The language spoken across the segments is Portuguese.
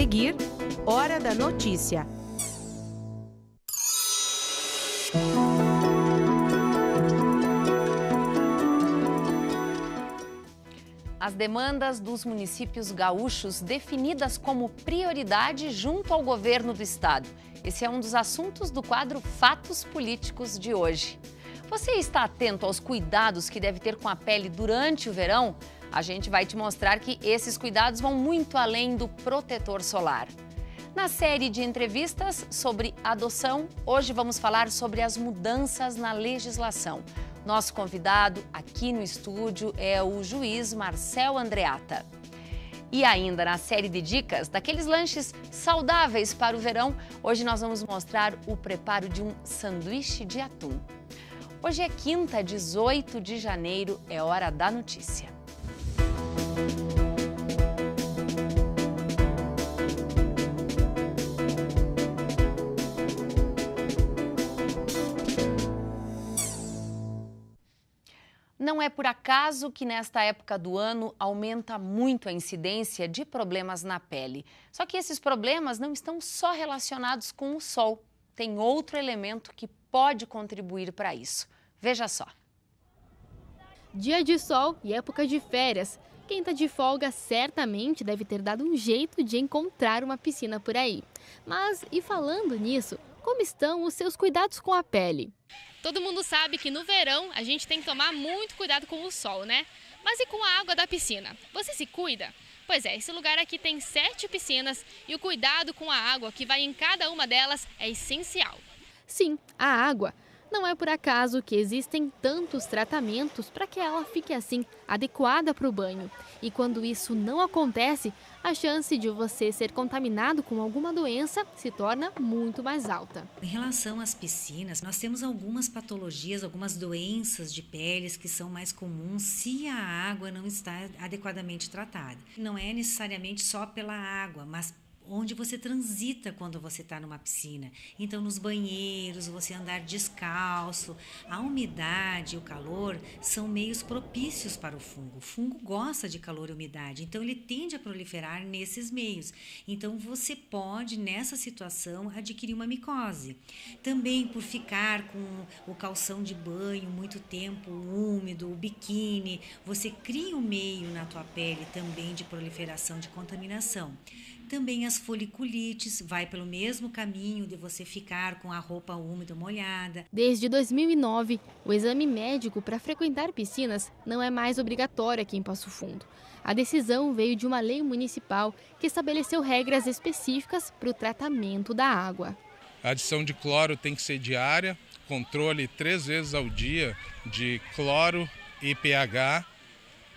seguir, Hora da Notícia. As demandas dos municípios gaúchos definidas como prioridade junto ao governo do estado. Esse é um dos assuntos do quadro Fatos Políticos de hoje. Você está atento aos cuidados que deve ter com a pele durante o verão? A gente vai te mostrar que esses cuidados vão muito além do protetor solar. Na série de entrevistas sobre adoção, hoje vamos falar sobre as mudanças na legislação. Nosso convidado aqui no estúdio é o juiz Marcel Andreatta. E ainda na série de dicas daqueles lanches saudáveis para o verão, hoje nós vamos mostrar o preparo de um sanduíche de atum. Hoje é quinta, 18 de janeiro, é hora da notícia. Não é por acaso que nesta época do ano aumenta muito a incidência de problemas na pele. Só que esses problemas não estão só relacionados com o sol. Tem outro elemento que pode contribuir para isso. Veja só. Dia de sol e época de férias. Quem está de folga certamente deve ter dado um jeito de encontrar uma piscina por aí. Mas, e falando nisso, como estão os seus cuidados com a pele? Todo mundo sabe que no verão a gente tem que tomar muito cuidado com o sol, né? Mas e com a água da piscina? Você se cuida? Pois é, esse lugar aqui tem 7 piscinas e o cuidado com a água que vai em cada uma delas é essencial. Sim, a água. Não é por acaso que existem tantos tratamentos para que ela fique assim, adequada para o banho. E quando isso não acontece, a chance de você ser contaminado com alguma doença se torna muito mais alta. Em relação às piscinas, nós temos algumas patologias, algumas doenças de peles que são mais comuns se a água não está adequadamente tratada. Não é necessariamente só pela água, mas onde você transita quando você está numa piscina. Então, nos banheiros, você andar descalço. A umidade e o calor são meios propícios para o fungo. O fungo gosta de calor e umidade, então ele tende a proliferar nesses meios. Então, você pode, nessa situação, adquirir uma micose. Também por ficar com o calção de banho muito tempo úmido, o biquíni, você cria um meio na tua pele também de proliferação, de contaminação. Também as foliculites, vai pelo mesmo caminho de você ficar com a roupa úmida molhada. Desde 2009, o exame médico para frequentar piscinas não é mais obrigatório aqui em Passo Fundo. A decisão veio de uma lei municipal que estabeleceu regras específicas para o tratamento da água. A adição de cloro tem que ser diária, controle 3 vezes ao dia de cloro e pH,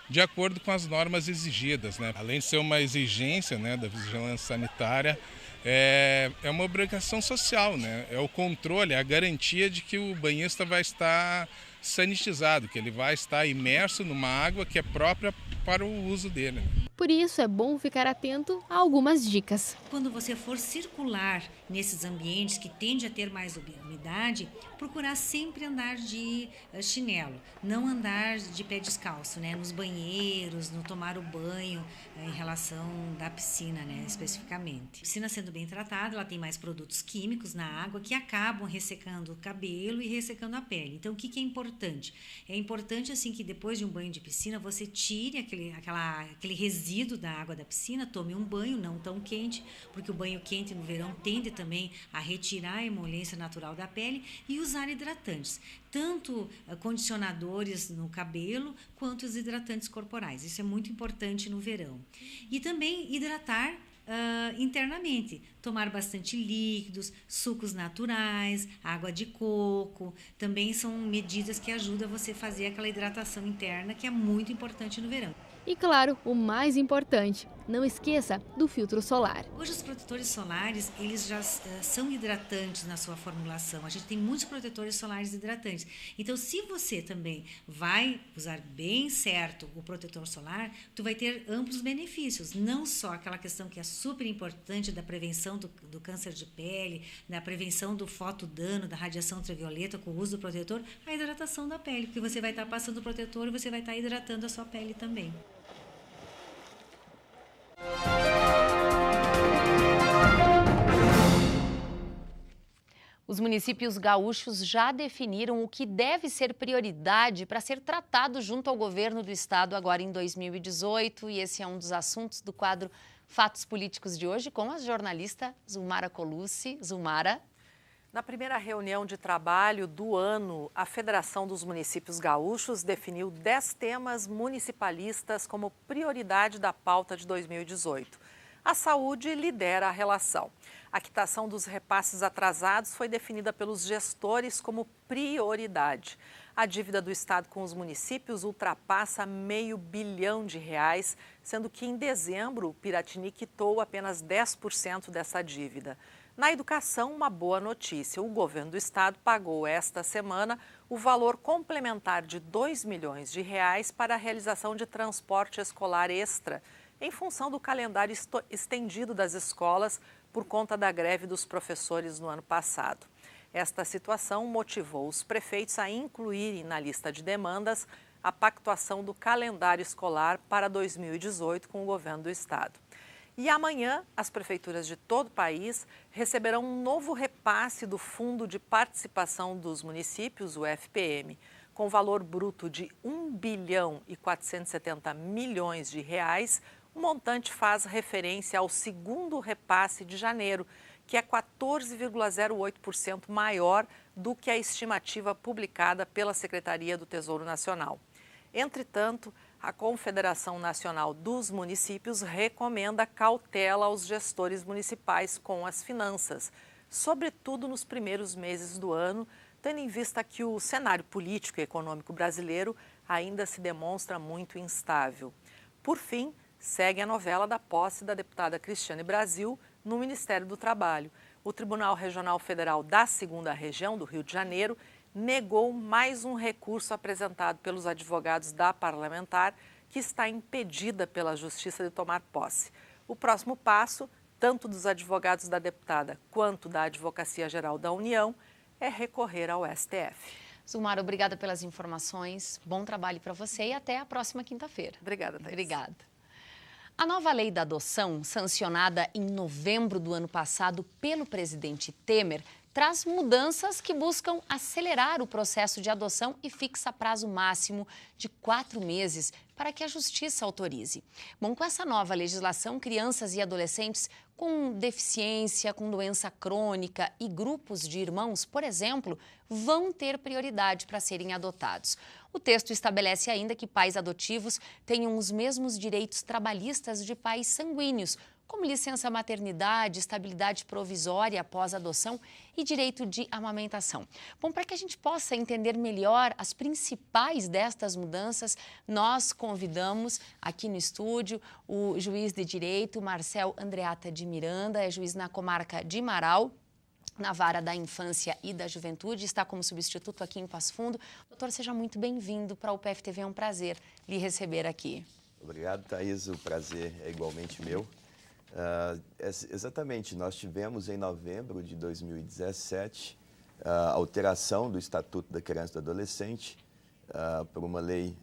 de acordo com as normas exigidas, né? Além de ser uma exigência, né, da vigilância sanitária, é uma obrigação social, né? É o controle, a garantia de que o banhista vai estar sanitizado, que ele vai estar imerso numa água que é própria para o uso dele. Por isso é bom ficar atento a algumas dicas. Quando você for circular nesses ambientes que tende a ter mais umidade, procurar sempre andar de chinelo, não andar de pé descalço, né? Nos banheiros, no tomar o banho, em relação da piscina, né? Especificamente. A piscina sendo bem tratada, ela tem mais produtos químicos na água que acabam ressecando o cabelo e ressecando a pele. Então, o que é importante? É importante assim que depois de um banho de piscina você tire aquele resíduo da água da piscina, tome um banho não tão quente, porque o banho quente no verão tende também a retirar a emolência natural da pele e usar hidratantes, tanto condicionadores no cabelo quanto os hidratantes corporais. Isso é muito importante no verão. E também hidratar internamente, tomar bastante líquidos, sucos naturais, água de coco, também são medidas que ajudam você a fazer aquela hidratação interna que é muito importante no verão. E claro, o mais importante, não esqueça do filtro solar. Hoje os protetores solares, eles já são hidratantes na sua formulação. A gente tem muitos protetores solares hidratantes. Então, se você também vai usar bem certo o protetor solar, tu vai ter amplos benefícios. Não só aquela questão que é super importante da prevenção do câncer de pele, da prevenção do fotodano, da radiação ultravioleta com o uso do protetor, a hidratação da pele, porque você vai estar passando o protetor e você vai estar hidratando a sua pele também. Os municípios gaúchos já definiram o que deve ser prioridade para ser tratado junto ao governo do estado agora em 2018. E esse é um dos assuntos do quadro Fatos Políticos de hoje com a jornalista Zulmara Colucci. Zulmara. Na primeira reunião de trabalho do ano, a Federação dos Municípios Gaúchos definiu 10 temas municipalistas como prioridade da pauta de 2018. A saúde lidera a relação. A quitação dos repasses atrasados foi definida pelos gestores como prioridade. A dívida do Estado com os municípios ultrapassa R$500 bilhão, sendo que em dezembro o Piratini quitou apenas 10% dessa dívida. Na educação, uma boa notícia. O governo do estado pagou esta semana o valor complementar de R$2 milhões para a realização de transporte escolar extra, em função do calendário estendido das escolas por conta da greve dos professores no ano passado. Esta situação motivou os prefeitos a incluírem na lista de demandas a pactuação do calendário escolar para 2018 com o governo do estado. E amanhã, as prefeituras de todo o país receberão um novo repasse do Fundo de Participação dos Municípios, o FPM, com valor bruto de R$1,470 bilhão. O montante faz referência ao segundo repasse de janeiro, que é 14,08% maior do que a estimativa publicada pela Secretaria do Tesouro Nacional. Entretanto, a Confederação Nacional dos Municípios recomenda cautela aos gestores municipais com as finanças, sobretudo nos primeiros meses do ano, tendo em vista que o cenário político e econômico brasileiro ainda se demonstra muito instável. Por fim, segue a novela da posse da deputada Cristiane Brasil no Ministério do Trabalho. O Tribunal Regional Federal da 2ª Região do Rio de Janeiro negou mais um recurso apresentado pelos advogados da parlamentar, que está impedida pela Justiça de tomar posse. O próximo passo, tanto dos advogados da deputada quanto da Advocacia Geral da União, é recorrer ao STF. Zulmara, obrigada pelas informações, bom trabalho para você e até a próxima quinta-feira. Obrigada, Thaís. Obrigada. A nova lei da adoção, sancionada em novembro do ano passado pelo presidente Temer, traz mudanças que buscam acelerar o processo de adoção e fixa prazo máximo de 4 meses para que a Justiça autorize. Bom, com essa nova legislação, crianças e adolescentes com deficiência, com doença crônica e grupos de irmãos, por exemplo, vão ter prioridade para serem adotados. O texto estabelece ainda que pais adotivos tenham os mesmos direitos trabalhistas de pais sanguíneos, como licença maternidade, estabilidade provisória após adoção e direito de amamentação. Bom, para que a gente possa entender melhor as principais destas mudanças, nós convidamos aqui no estúdio o juiz de direito Marcel Andreata de Miranda, é juiz na comarca de Marau, na Vara da Infância e da Juventude, está como substituto aqui em Passo Fundo. Doutor, seja muito bem-vindo para o PFTV, é um prazer lhe receber aqui. Obrigado, Thaís, o prazer é igualmente meu. Exatamente, nós tivemos em novembro de 2017 a alteração do Estatuto da Criança e do Adolescente por uma lei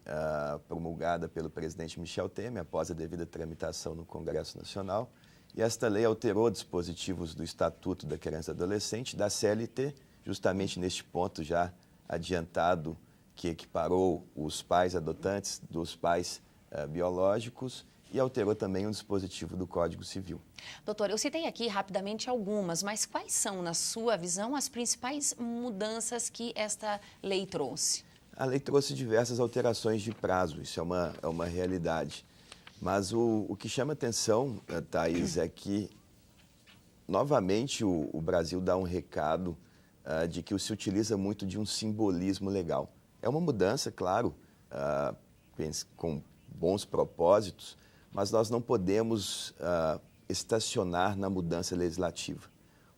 promulgada pelo presidente Michel Temer após a devida tramitação no Congresso Nacional. E esta lei alterou dispositivos do Estatuto da Criança e do Adolescente, da CLT, justamente neste ponto já adiantado, que equiparou os pais adotantes dos pais biológicos, e alterou também um dispositivo do Código Civil. Doutor, eu citei aqui rapidamente algumas, mas quais são, na sua visão, as principais mudanças que esta lei trouxe? A lei trouxe diversas alterações de prazo, isso é uma realidade. Mas o que chama atenção, Thaís, é que, novamente, o Brasil dá um recado de que se utiliza muito de um simbolismo legal. É uma mudança, claro, com bons propósitos, mas nós não podemos estacionar na mudança legislativa.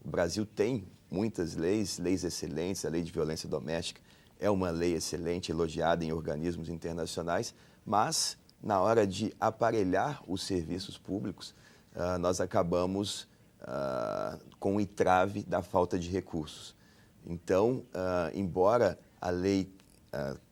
O Brasil tem muitas leis excelentes, a lei de violência doméstica é uma lei excelente, elogiada em organismos internacionais, mas na hora de aparelhar os serviços públicos, nós acabamos com o entrave da falta de recursos. Então, embora a lei,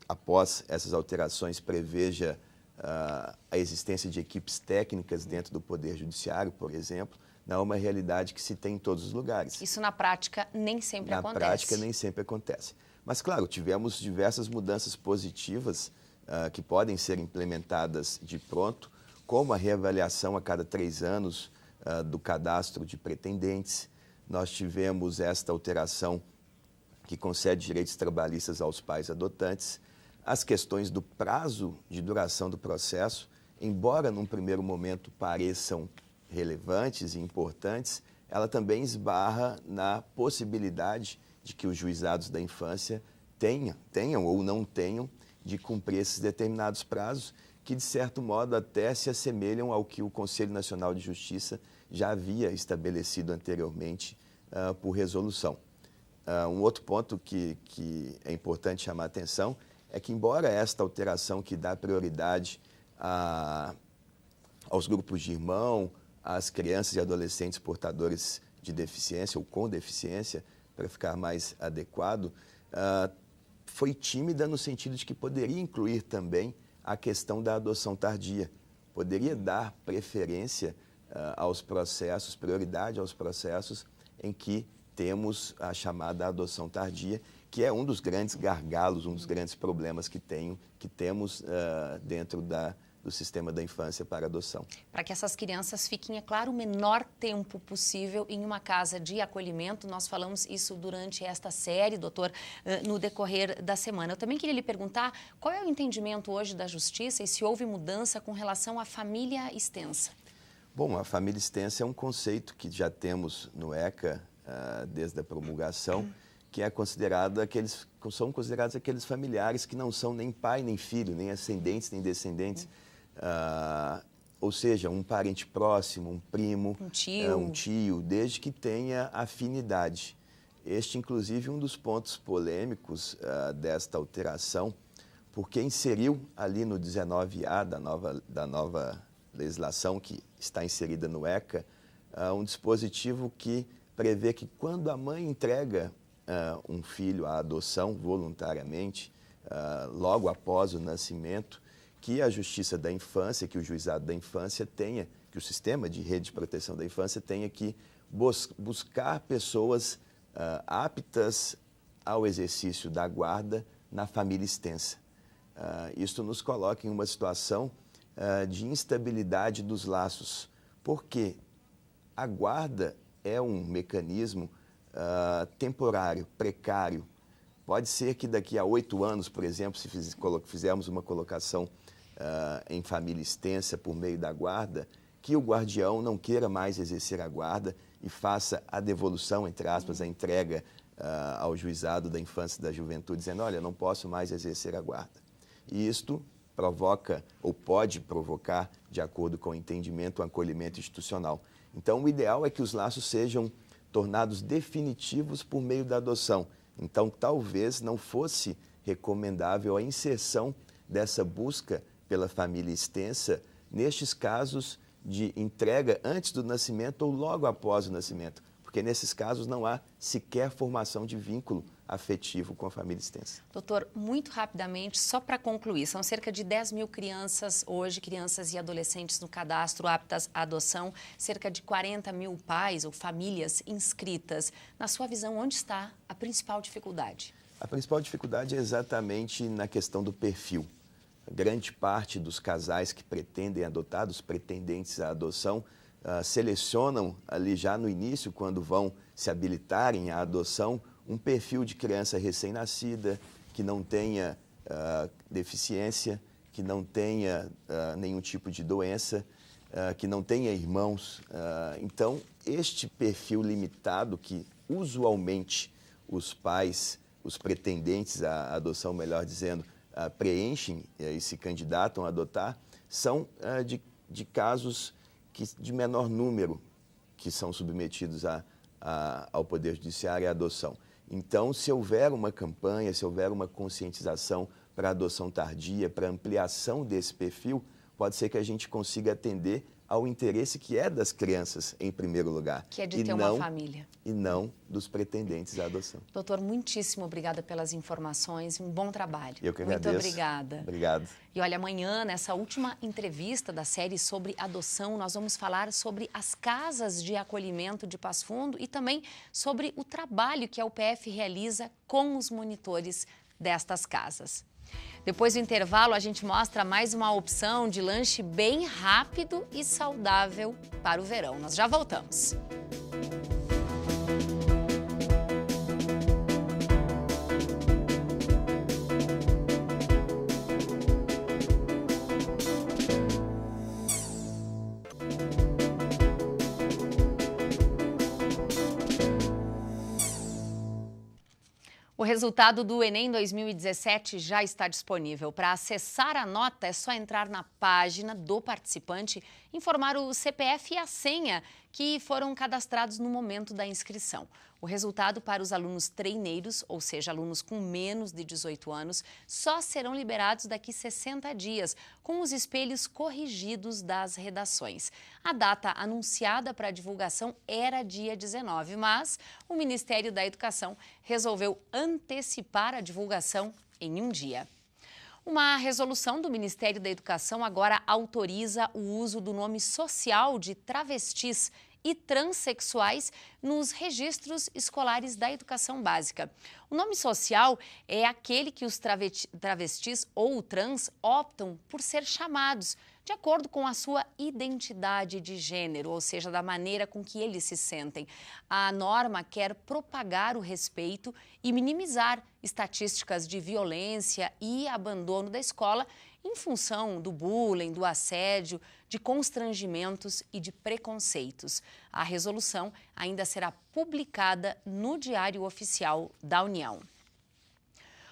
após essas alterações, preveja a existência de equipes técnicas dentro do Poder Judiciário, por exemplo, não é uma realidade que se tem em todos os lugares. Isso na prática nem sempre acontece. Na prática nem sempre acontece. Mas, claro, tivemos diversas mudanças positivas que podem ser implementadas de pronto, como a reavaliação a cada 3 anos do cadastro de pretendentes. Nós tivemos esta alteração que concede direitos trabalhistas aos pais adotantes. As questões do prazo de duração do processo, embora num primeiro momento pareçam relevantes e importantes, ela também esbarra na possibilidade de que os juizados da infância tenham ou não tenham de cumprir esses determinados prazos, que de certo modo até se assemelham ao que o Conselho Nacional de Justiça já havia estabelecido anteriormente por resolução. Um outro ponto que é importante chamar a atenção é que, embora esta alteração que dá prioridade aos grupos de irmão, às crianças e adolescentes portadores de deficiência ou com deficiência, para ficar mais adequado, foi tímida no sentido de que poderia incluir também a questão da adoção tardia. Poderia dar preferência aos processos, prioridade aos processos em que temos a chamada adoção tardia, que é um dos grandes gargalos, um dos grandes problemas que temos dentro do sistema da infância para adoção. Para que essas crianças fiquem, é claro, o menor tempo possível em uma casa de acolhimento. Nós falamos isso durante esta série, doutor, no decorrer da semana. Eu também queria lhe perguntar qual é o entendimento hoje da Justiça e se houve mudança com relação à família extensa. Bom, a família extensa é um conceito que já temos no ECA desde a promulgação, que são considerados aqueles familiares que não são nem pai nem filho, nem ascendentes nem descendentes. Ou seja, um parente próximo, um primo, um tio, desde que tenha afinidade. Este, inclusive, um dos pontos polêmicos desta alteração, porque inseriu ali no 19A da nova legislação que está inserida no ECA, um dispositivo que prevê que quando a mãe entrega um filho à adoção voluntariamente, logo após o nascimento, que a Justiça da Infância, que o Juizado da Infância tenha, que o Sistema de Rede de Proteção da Infância tenha que buscar pessoas aptas ao exercício da guarda na família extensa. Isto nos coloca em uma situação de instabilidade dos laços, porque a guarda é um mecanismo temporário, precário. Pode ser que daqui a 8 anos, por exemplo, se fizermos uma colocação em família extensa por meio da guarda, que o guardião não queira mais exercer a guarda e faça a devolução, entre aspas, a entrega ao Juizado da Infância e da Juventude, dizendo, olha, não posso mais exercer a guarda. E isto provoca ou pode provocar, de acordo com o entendimento, um acolhimento institucional. Então, o ideal é que os laços sejam tornados definitivos por meio da adoção. Então, talvez não fosse recomendável a inserção dessa busca pela família extensa nestes casos de entrega antes do nascimento ou logo após o nascimento, porque nesses casos não há sequer formação de vínculo afetivo com a família extensa. Doutor, muito rapidamente, só para concluir, são cerca de 10 mil crianças hoje, crianças e adolescentes no cadastro aptas à adoção, cerca de 40 mil pais ou famílias inscritas. Na sua visão, onde está a principal dificuldade? A principal dificuldade é exatamente na questão do perfil. Grande parte dos casais que pretendem adotar, dos pretendentes à adoção, selecionam ali já no início, quando vão se habilitarem à adoção, um perfil de criança recém-nascida, que não tenha deficiência, que não tenha nenhum tipo de doença, que não tenha irmãos. Então, este perfil limitado que usualmente os pais, os pretendentes à adoção, melhor dizendo, preenchem e se candidatam a adotar, são de casos de menor número que são submetidos ao Poder Judiciário e à adoção. Então, se houver uma campanha, se houver uma conscientização para a adoção tardia, para ampliação desse perfil, pode ser que a gente consiga atender ao interesse que é das crianças em primeiro lugar. Que é de ter uma família. E não dos pretendentes à adoção. Doutor, muitíssimo obrigada pelas informações, um bom trabalho. Eu que agradeço. Muito obrigada. Obrigado. E olha, amanhã, nessa última entrevista da série sobre adoção, nós vamos falar sobre as casas de acolhimento de Passo Fundo e também sobre o trabalho que a UPF realiza com os monitores destas casas. Depois do intervalo, a gente mostra mais uma opção de lanche bem rápido e saudável para o verão. Nós já voltamos. O resultado do Enem 2017 já está disponível. Para acessar a nota, é só entrar na página do participante, informar o CPF e a senha que foram cadastrados no momento da inscrição. O resultado para os alunos treineiros, ou seja, alunos com menos de 18 anos, só serão liberados daqui 60 dias, com os espelhos corrigidos das redações. A data anunciada para a divulgação era dia 19, mas o Ministério da Educação resolveu antecipar a divulgação em um dia. Uma resolução do Ministério da Educação agora autoriza o uso do nome social de travestis e transexuais nos registros escolares da educação básica. O nome social é aquele que os travestis ou trans optam por ser chamados de acordo com a sua identidade de gênero, ou seja, da maneira com que eles se sentem. A norma quer propagar o respeito e minimizar estatísticas de violência e abandono da escola em função do bullying, do assédio, de constrangimentos e de preconceitos. A resolução ainda será publicada no Diário Oficial da União.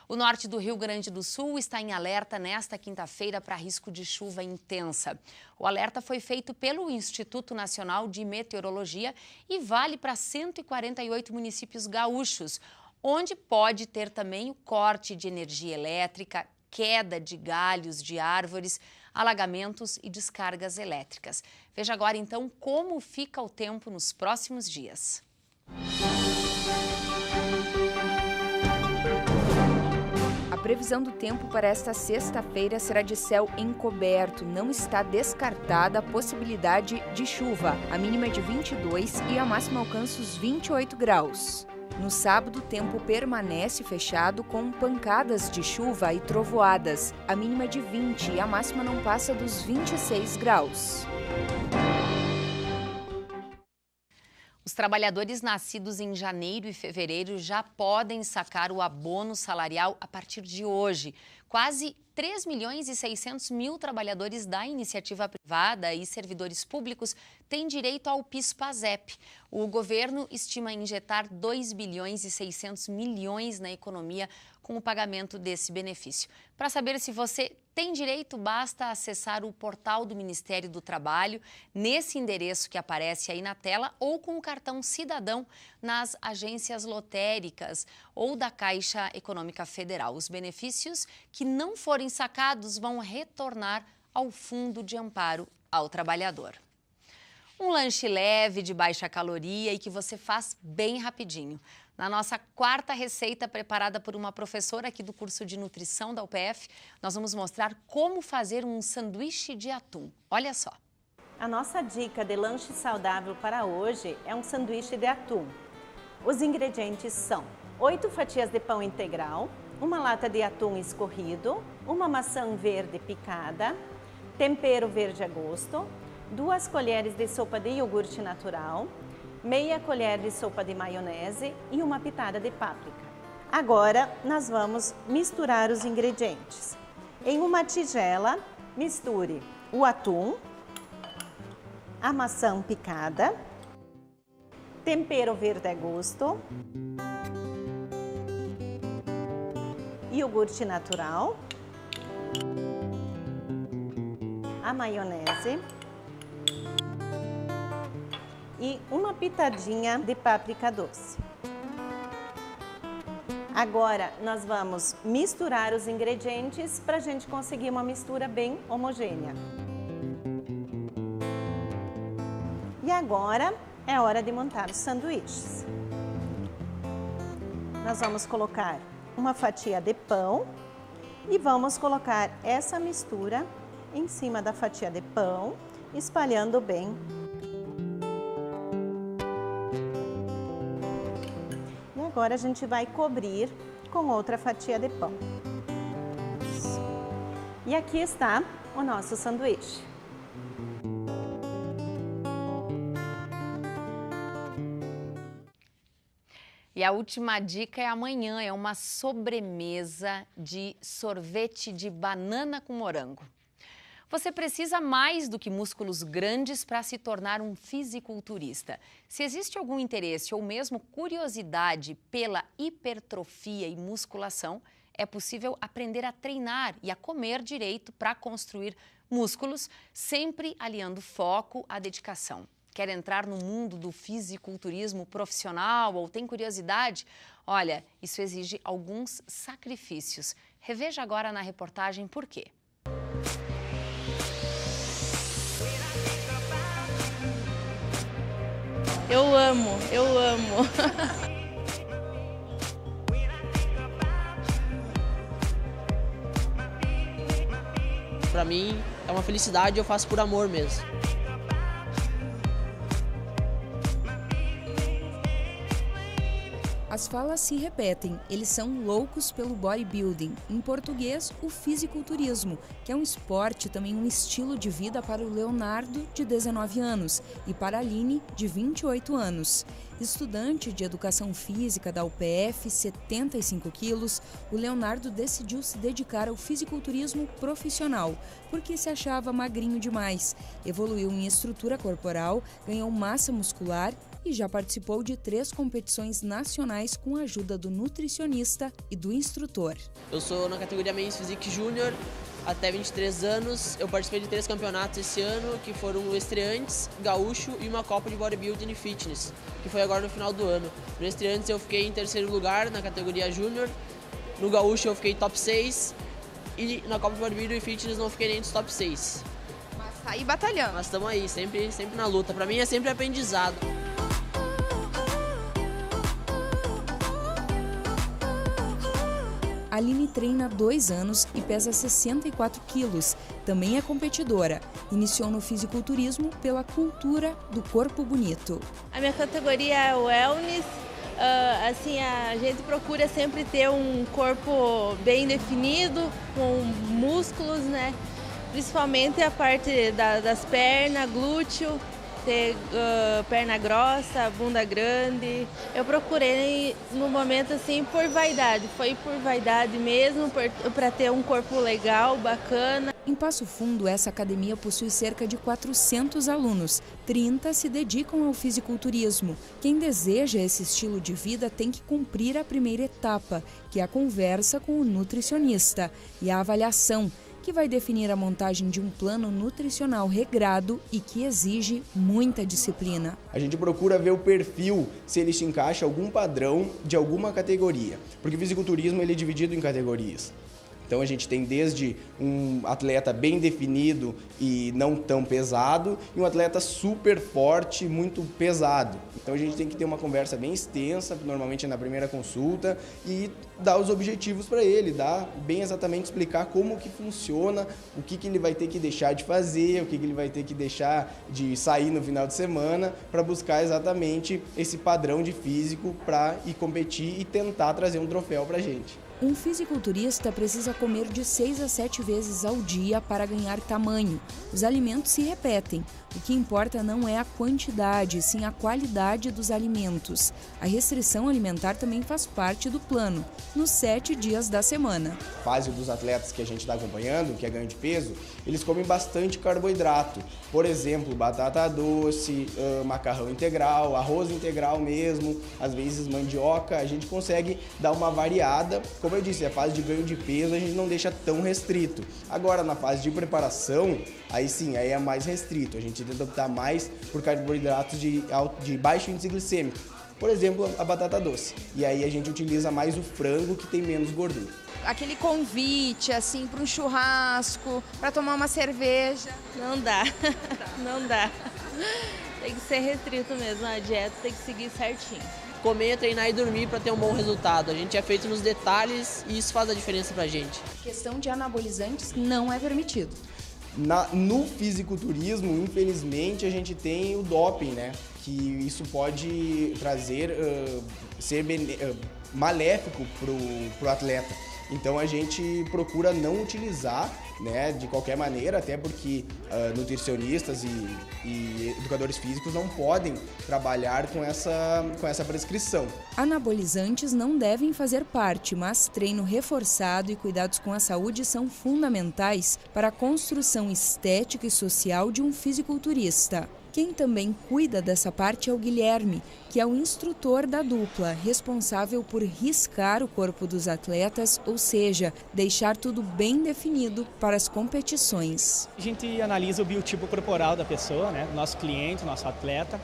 O norte do Rio Grande do Sul está em alerta nesta quinta-feira para risco de chuva intensa. O alerta foi feito pelo Instituto Nacional de Meteorologia e vale para 148 municípios gaúchos, onde pode ter também o corte de energia elétrica, queda de galhos de árvores, alagamentos e descargas elétricas. Veja agora, então, como fica o tempo nos próximos dias. A previsão do tempo para esta sexta-feira será de céu encoberto. Não está descartada a possibilidade de chuva. A mínima é de 22 e a máxima alcança os 28 graus. No sábado, o tempo permanece fechado com pancadas de chuva e trovoadas. A mínima é de 20 e a máxima não passa dos 26 graus. Os trabalhadores nascidos em janeiro e fevereiro já podem sacar o abono salarial a partir de hoje. Quase 3.600.000 trabalhadores da iniciativa privada e servidores públicos têm direito ao PIS/PASEP. O governo estima injetar 2,6 bilhões na economia com o pagamento desse benefício. Para saber se você tem direito, basta acessar o portal do Ministério do Trabalho, nesse endereço que aparece aí na tela, ou com o cartão Cidadão nas agências lotéricas ou da Caixa Econômica Federal. Os benefícios que não forem sacados vão retornar ao Fundo de Amparo ao Trabalhador. Um lanche leve, de baixa caloria e que você faz bem rapidinho. Na nossa quarta receita, preparada por uma professora aqui do curso de nutrição da UPF, nós vamos mostrar como fazer um sanduíche de atum. Olha só. A nossa dica de lanche saudável para hoje é um sanduíche de atum. Os ingredientes são 8 fatias de pão integral, uma lata de atum escorrido, uma maçã verde picada, tempero verde a gosto, 2 colheres de sopa de iogurte natural, meia colher de sopa de maionese e uma pitada de páprica. Agora, nós vamos misturar os ingredientes. Em uma tigela, misture o atum, a maçã picada, tempero verde a gosto, iogurte natural, a maionese e uma pitadinha de páprica doce. Agora, nós vamos misturar os ingredientes para a gente conseguir uma mistura bem homogênea. E agora é hora de montar os sanduíches. Nós vamos colocar uma fatia de pão e vamos colocar essa mistura em cima da fatia de pão, espalhando bem. E agora a gente vai cobrir com outra fatia de pão. E aqui está o nosso sanduíche. E a última dica é amanhã, é uma sobremesa de sorvete de banana com morango. Você precisa mais do que músculos grandes para se tornar um fisiculturista. Se existe algum interesse ou mesmo curiosidade pela hipertrofia e musculação, é possível aprender a treinar e a comer direito para construir músculos, sempre aliando foco à dedicação. Quer entrar no mundo do fisiculturismo profissional ou tem curiosidade? Olha, isso exige alguns sacrifícios. Reveja agora na reportagem por quê. Eu amo. Pra mim é uma felicidade, eu faço por amor mesmo. As falas se repetem, eles são loucos pelo bodybuilding, em português, o fisiculturismo, que é um esporte, também um estilo de vida para o Leonardo, de 19 anos, e para a Aline, de 28 anos. Estudante de Educação Física da UPF, 75 quilos, o Leonardo decidiu se dedicar ao fisiculturismo profissional, porque se achava magrinho demais. Evoluiu em estrutura corporal, ganhou massa muscular e já participou de 3 competições nacionais com a ajuda do nutricionista e do instrutor. Eu sou na categoria Men's Physique Júnior, até 23 anos. Eu participei de 3 campeonatos esse ano, que foram o Estreantes, Gaúcho e uma Copa de Bodybuilding e Fitness, que foi agora no final do ano. No Estreantes eu fiquei em 3º lugar na categoria Júnior, no Gaúcho eu fiquei top 6 e na Copa de Bodybuilding e Fitness não fiquei nem dos top 6. Mas tá aí batalhando. Nós estamos aí, sempre na luta. Pra mim é sempre aprendizado. A Aline treina há 2 anos e pesa 64 quilos. Também é competidora. Iniciou no fisiculturismo pela cultura do corpo bonito. A minha categoria é o wellness. A gente procura sempre ter um corpo bem definido, com músculos, né? Principalmente a parte das pernas, glúteo, ter perna grossa, bunda grande. Eu procurei no momento assim por vaidade, foi por vaidade mesmo, para ter um corpo legal, bacana. Em Passo Fundo, essa academia possui cerca de 400 alunos. 30 se dedicam ao fisiculturismo. Quem deseja esse estilo de vida tem que cumprir a primeira etapa, que é a conversa com o nutricionista e a avaliação, que vai definir a montagem de um plano nutricional regrado e que exige muita disciplina. A gente procura ver o perfil, se ele se encaixa em algum padrão de alguma categoria, porque o fisiculturismo ele é dividido em categorias. Então a gente tem desde um atleta bem definido e não tão pesado e um atleta super forte, muito pesado. Então a gente tem que ter uma conversa bem extensa, normalmente na primeira consulta, e dar os objetivos para ele, dar bem exatamente explicar como que funciona, o que ele vai ter que deixar de fazer, o que ele vai ter que deixar de sair no final de semana, para buscar exatamente esse padrão de físico para ir competir e tentar trazer um troféu para a gente. Um fisiculturista precisa comer de 6 a 7 vezes ao dia para ganhar tamanho. Os alimentos se repetem. O que importa não é a quantidade, sim a qualidade dos alimentos. A restrição alimentar também faz parte do plano, nos 7 dias da semana. A fase dos atletas que a gente está acompanhando, que é ganho de peso, eles comem bastante carboidrato. Por exemplo, batata doce, macarrão integral, arroz integral mesmo, às vezes mandioca. A gente consegue dar uma variada. Como eu disse, a fase de ganho de peso a gente não deixa tão restrito. Agora, na fase de preparação, aí sim, aí é mais restrito. A gente tenta optar mais por carboidratos de baixo índice glicêmico. Por exemplo, a batata doce. E aí a gente utiliza mais o frango, que tem menos gordura. Aquele convite, assim, para um churrasco, para tomar uma cerveja. Não dá, não dá. Tem que ser restrito mesmo, a dieta tem que seguir certinho. Comer, treinar e dormir para ter um bom resultado. A gente é feito nos detalhes e isso faz a diferença pra gente. A questão de anabolizantes não é permitido. No fisiculturismo, infelizmente, a gente tem o doping, né? Que isso pode trazer, ser maléfico pro atleta. Então a gente procura não utilizar, né, de qualquer maneira, até porque nutricionistas e educadores físicos não podem trabalhar com essa prescrição. Anabolizantes não devem fazer parte, mas treino reforçado e cuidados com a saúde são fundamentais para a construção estética e social de um fisiculturista. Quem também cuida dessa parte é o Guilherme, que é o instrutor da dupla, responsável por riscar o corpo dos atletas, ou seja, deixar tudo bem definido para as competições. A gente analisa o biotipo corporal da pessoa, né, nosso cliente, nosso atleta,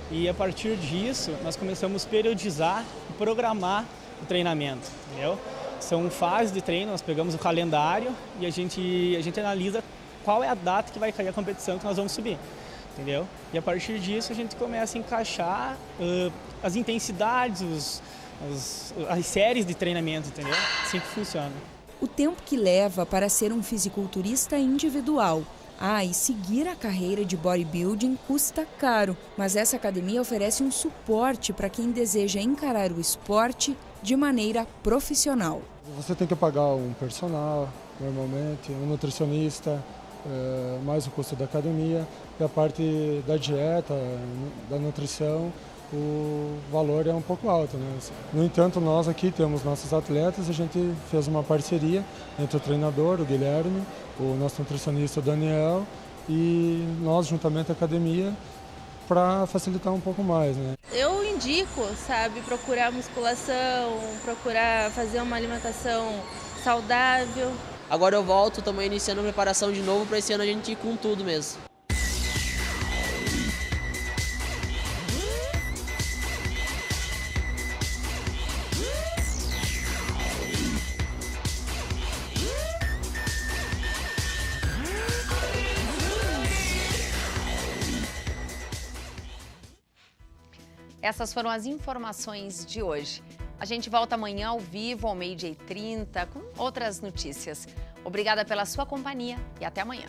e a partir disso nós começamos a periodizar e programar o treinamento, entendeu? São fases de treino, nós pegamos o calendário e a gente analisa qual é a data que vai cair a competição que nós vamos subir. Entendeu? E a partir disso a gente começa a encaixar as intensidades, as séries de treinamento, entendeu? Assim que funciona. O tempo que leva para ser um fisiculturista é individual. E seguir a carreira de bodybuilding custa caro, mas essa academia oferece um suporte para quem deseja encarar o esporte de maneira profissional. Você tem que pagar um personal, normalmente, um nutricionista, mais o custo da academia e a parte da dieta, da nutrição, o valor é um pouco alto, né? No entanto, nós aqui temos nossos atletas, a gente fez uma parceria entre o treinador, o Guilherme, o nosso nutricionista, o Daniel, e nós, juntamente à academia, para facilitar um pouco mais, né? Eu indico, sabe, procurar musculação, procurar fazer uma alimentação saudável. Agora eu volto, estamos iniciando a preparação de novo para esse ano a gente ir com tudo mesmo. Essas foram as informações de hoje. A gente volta amanhã ao vivo, ao 12h30, com outras notícias. Obrigada pela sua companhia e até amanhã.